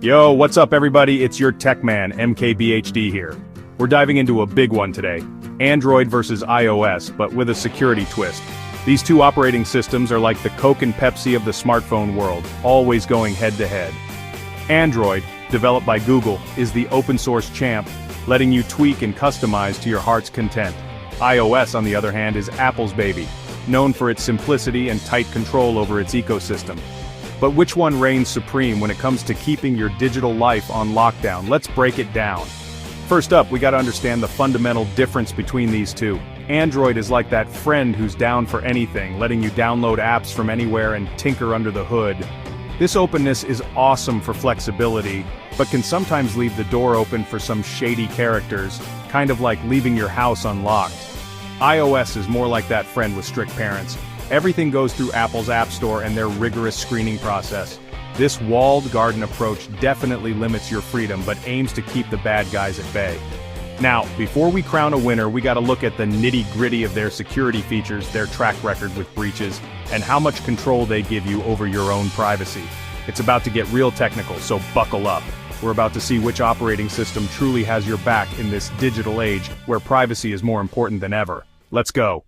Yo, what's up everybody? It's your tech man, MKBHD here. We're diving into a big one today. Android versus iOS, but with a security twist. These two operating systems are like the Coke and Pepsi of the smartphone world, always going head to head. Android, developed by Google, is the open source champ, letting you tweak and customize to your heart's content. iOS, on the other hand, is Apple's baby, known for its simplicity and tight control over its ecosystem. But which one reigns supreme when it comes to keeping your digital life on lockdown? Let's break it down. First up, we gotta understand the fundamental difference between these two. Android is like that friend who's down for anything, letting you download apps from anywhere and tinker under the hood. This openness is awesome for flexibility, but can sometimes leave the door open for some shady characters, kind of like leaving your house unlocked. iOS is more like that friend with strict parents. Everything goes through Apple's App Store and their rigorous screening process. This walled garden approach definitely limits your freedom but aims to keep the bad guys at bay. Now, before we crown a winner, we gotta look at the nitty-gritty of their security features, their track record with breaches, and how much control they give you over your own privacy. It's about to get real technical, so buckle up. We're about to see which operating system truly has your back in this digital age where privacy is more important than ever. Let's go.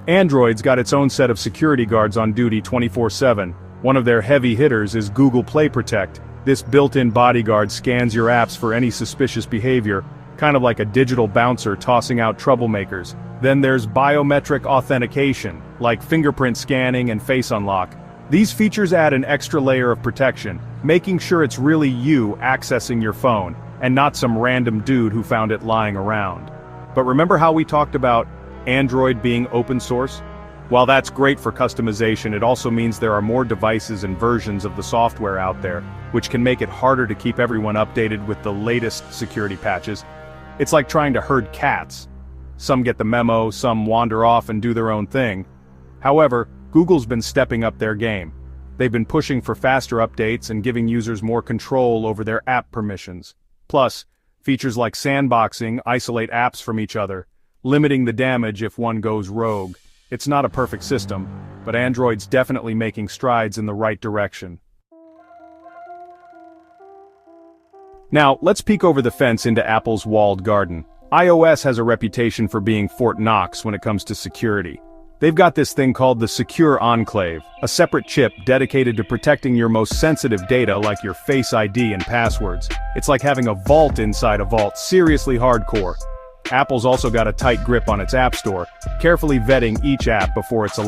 Android's got its own set of security guards on duty 24/7. One of their heavy hitters is Google Play Protect. This built-in bodyguard scans your apps for any suspicious behavior, kind of like a digital bouncer tossing out troublemakers. Then there's biometric authentication, like fingerprint scanning and face unlock. These features add an extra layer of protection, making sure it's really you accessing your phone, and not some random dude who found it lying around. But remember how we talked about Android being open source? While that's great for customization, it also means there are more devices and versions of the software out there, which can make it harder to keep everyone updated with the latest security patches. It's like trying to herd cats. Some get the memo, some wander off and do their own thing. However, Google's been stepping up their game. They've been pushing for faster updates and giving users more control over their app permissions. Plus, features like sandboxing isolate apps from each other, limiting the damage if one goes rogue. It's not a perfect system, but Android's definitely making strides in the right direction. Now, let's peek over the fence into Apple's walled garden. iOS has a reputation for being Fort Knox when it comes to security. They've got this thing called the Secure Enclave, a separate chip dedicated to protecting your most sensitive data like your Face ID and passwords. It's like having a vault inside a vault, seriously hardcore. Apple's also got a tight grip on its App Store, carefully vetting each app before it's allowed